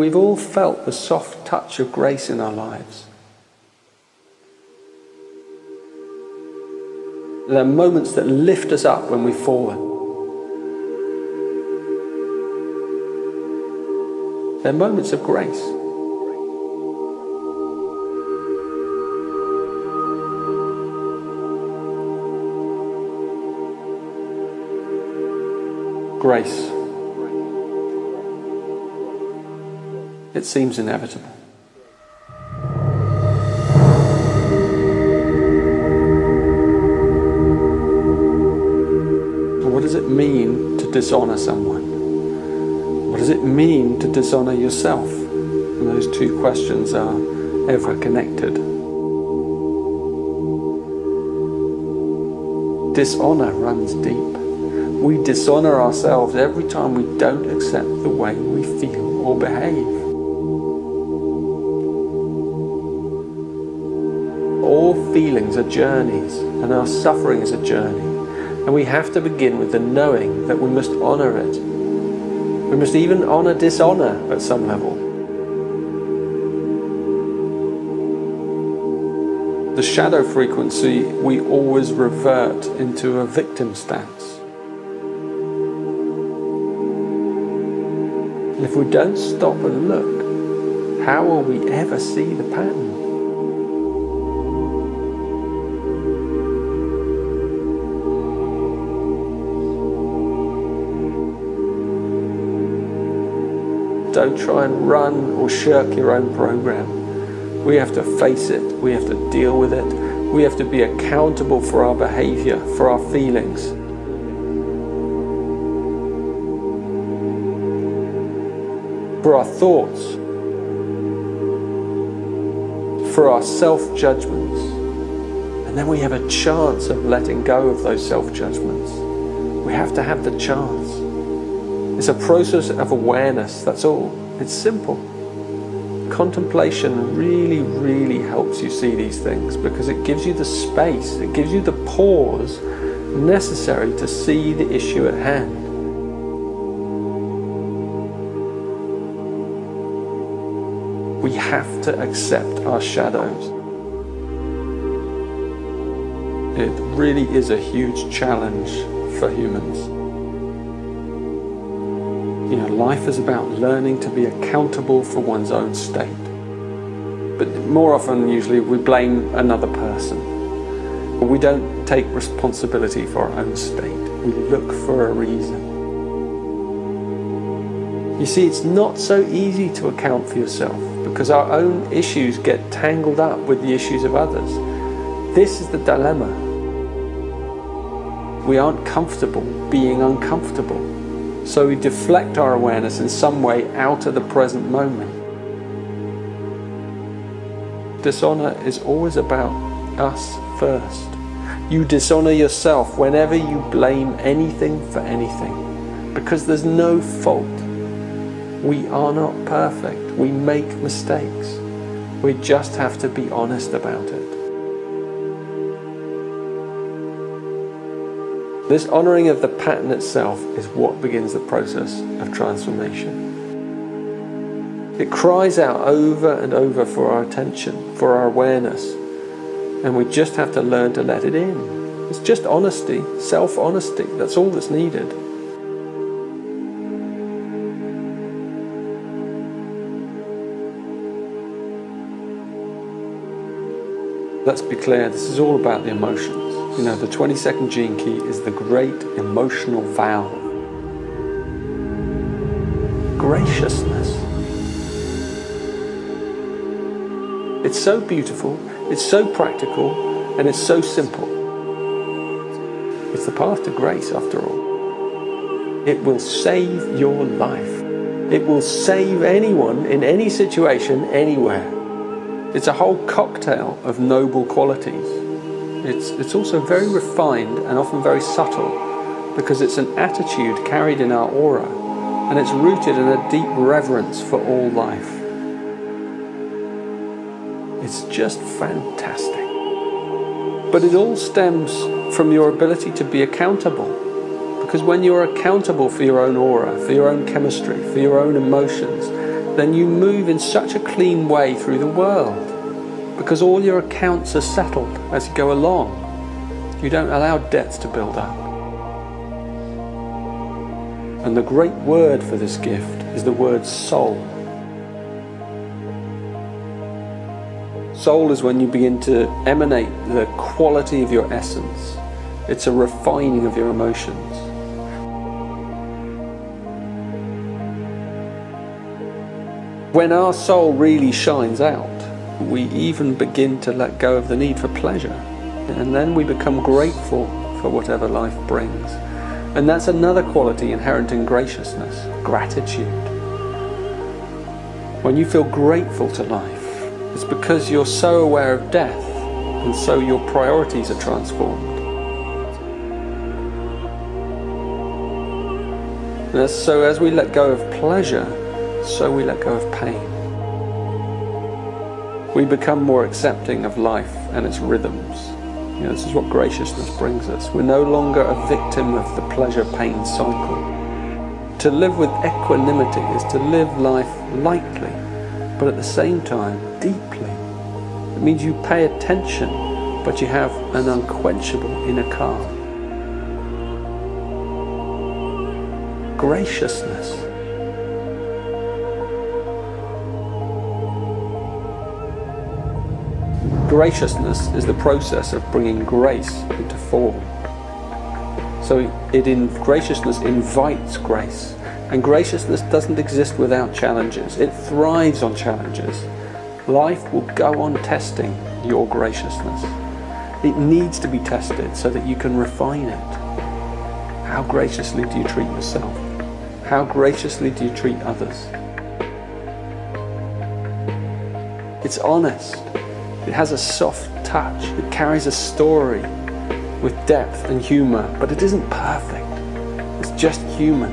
we've all felt the soft touch of grace in our lives. There are moments that lift us up when we've fallen. They're moments of grace. Grace. It seems inevitable. What does it mean to dishonor someone? What does it mean to dishonor yourself? And those two questions are ever connected. Dishonor runs deep. We dishonor ourselves every time we don't accept the way we feel or behave. All feelings are journeys, and our suffering is a journey. And we have to begin with the knowing that we must honor it. We must even honor dishonor at some level. The shadow frequency, we always revert into a victim stance. And if we don't stop and look, how will we ever see the pattern? Don't try and run or shirk your own program. We have to face it. We have to deal with it. We have to be accountable for our behavior, for our feelings. For our thoughts. For our self-judgments. And then we have a chance of letting go of those self-judgments. We have to have the chance. It's a process of awareness, that's all. It's simple. Contemplation really, really helps you see these things because it gives you the space, it gives you the pause necessary to see the issue at hand. We have to accept our shadows. It really is a huge challenge for humans. You know, life is about learning to be accountable for one's own state. But more often, usually, we blame another person. We don't take responsibility for our own state. We look for a reason. You see, it's not so easy to account for yourself because our own issues get tangled up with the issues of others. This is the dilemma. We aren't comfortable being uncomfortable. So we deflect our awareness in some way out of the present moment. Dishonor is always about us first. You dishonor yourself whenever you blame anything for anything, because there's no fault. We are not perfect. We make mistakes. We just have to be honest about it. This honoring of the pattern itself is what begins the process of transformation. It cries out over and over for our attention, for our awareness, and we just have to learn to let it in. It's just honesty, self-honesty, that's all that's needed. Let's be clear, this is all about the emotions. You know, the 22nd gene key is the great emotional valve. Graciousness. It's so beautiful, it's so practical, and it's so simple. It's the path to grace, after all. It will save your life. It will save anyone in any situation, anywhere. It's a whole cocktail of noble qualities. It's also very refined and often very subtle because it's an attitude carried in our aura and it's rooted in a deep reverence for all life. It's just fantastic. But it all stems from your ability to be accountable, because when you're accountable for your own aura, for your own chemistry, for your own emotions, then you move in such a clean way through the world, because all your accounts are settled as you go along. You don't allow debts to build up. And the great word for this gift is the word soul. Soul is when you begin to emanate the quality of your essence. It's a refining of your emotions. When our soul really shines out, we even begin to let go of the need for pleasure. And then we become grateful for whatever life brings. And that's another quality inherent in graciousness, gratitude. When you feel grateful to life, it's because you're so aware of death, and so your priorities are transformed. And so as we let go of pleasure, so we let go of pain. We become more accepting of life and its rhythms. You know, this is what graciousness brings us. We're no longer a victim of the pleasure-pain cycle. To live with equanimity is to live life lightly, but at the same time, deeply. It means you pay attention, but you have an unquenchable inner calm. Graciousness. Graciousness is the process of bringing grace into form. So graciousness invites grace. And graciousness doesn't exist without challenges. It thrives on challenges. Life will go on testing your graciousness. It needs to be tested so that you can refine it. How graciously do you treat yourself? How graciously do you treat others? It's honest. It has a soft touch. It carries a story with depth and humor, but it isn't perfect. It's just human.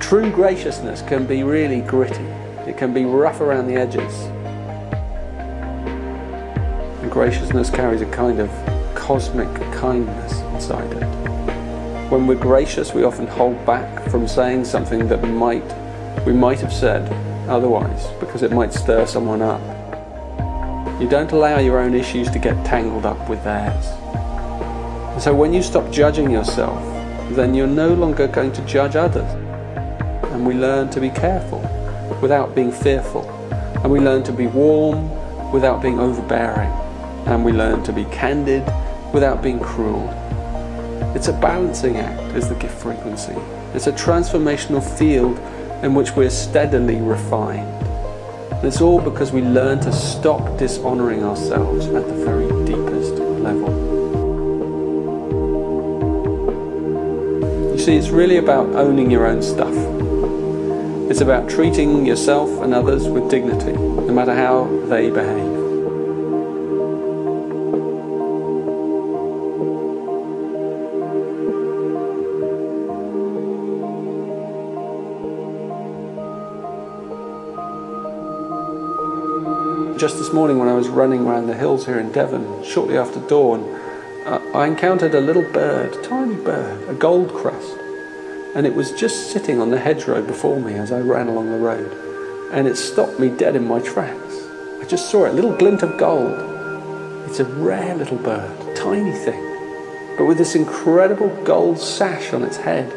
True graciousness can be really gritty. It can be rough around the edges. And graciousness carries a kind of cosmic kindness inside it. When we're gracious, we often hold back from saying something that we might have said otherwise, because it might stir someone up. You don't allow your own issues to get tangled up with theirs. And so when you stop judging yourself, then you're no longer going to judge others. And we learn to be careful without being fearful. And we learn to be warm without being overbearing. And we learn to be candid without being cruel. It's a balancing act, is the gift frequency. It's a transformational field in which we're steadily refined. And it's all because we learn to stop dishonoring ourselves at the very deepest level. You see, it's really about owning your own stuff. It's about treating yourself and others with dignity, no matter how they behave. Just this morning when I was running around the hills here in Devon, shortly after dawn, I encountered a little bird, a tiny bird, a goldcrest. And it was just sitting on the hedgerow before me as I ran along the road. And it stopped me dead in my tracks. I just saw it, a little glint of gold. It's a rare little bird, a tiny thing, but with this incredible gold sash on its head.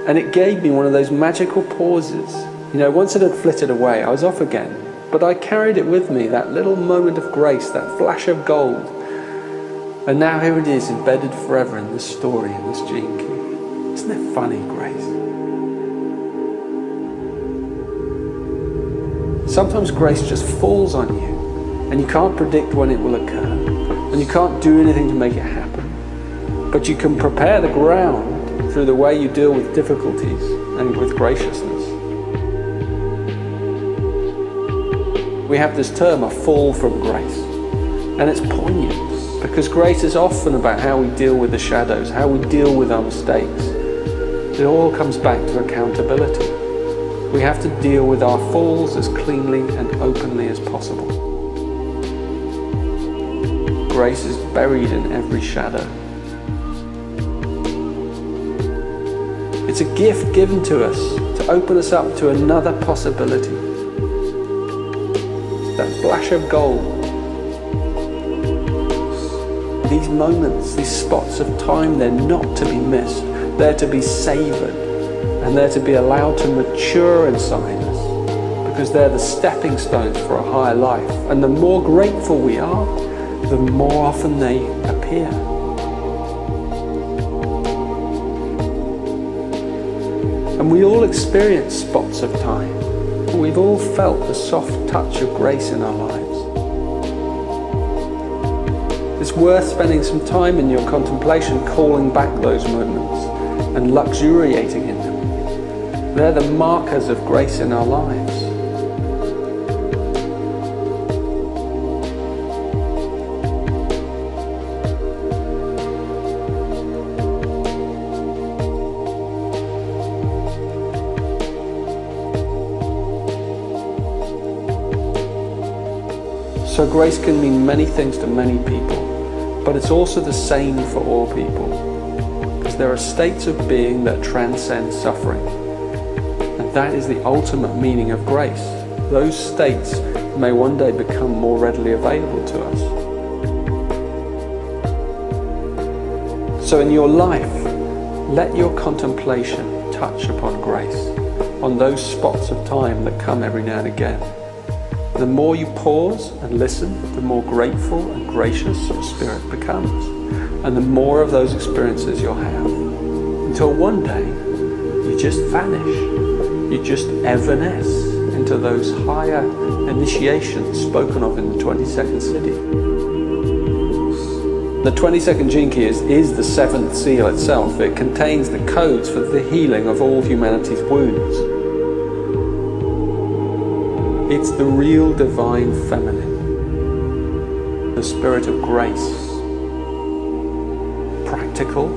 And it gave me one of those magical pauses. You know, once it had flitted away, I was off again. But I carried it with me, that little moment of grace, that flash of gold. And now here it is, embedded forever in this story, in this gene key. Isn't it funny, grace? Sometimes grace just falls on you, and you can't predict when it will occur, and you can't do anything to make it happen. But you can prepare the ground through the way you deal with difficulties and with graciousness. We have this term, a fall from grace, and it's poignant because grace is often about how we deal with the shadows, how we deal with our mistakes. It all comes back to accountability. We have to deal with our falls as cleanly and openly as possible. Grace is buried in every shadow. It's a gift given to us to open us up to another possibility. That flash of gold. These moments, these spots of time, they're not to be missed. They're to be savoured, and they're to be allowed to mature inside us, because they're the stepping stones for a higher life. And the more grateful we are, the more often they appear. And we all experience spots of time. We've all felt the soft touch of grace in our lives. It's worth spending some time in your contemplation calling back those moments and luxuriating in them. They're the markers of grace in our lives. So grace can mean many things to many people, but it's also the same for all people, because there are states of being that transcend suffering, and that is the ultimate meaning of grace. Those states may one day become more readily available to us. So in your life, let your contemplation touch upon grace, on those spots of time that come every now and again. The more you pause and listen, the more grateful and gracious your spirit becomes, and the more of those experiences you'll have, until one day you just vanish, you just evanesce into those higher initiations spoken of in the 22nd city. The 22nd gene key is the seventh seal itself. It contains the codes for the healing of all humanity's wounds. It's the real divine feminine, the spirit of grace, practical,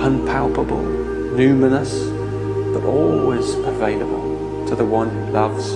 unpalpable, numinous, but always available to the one who loves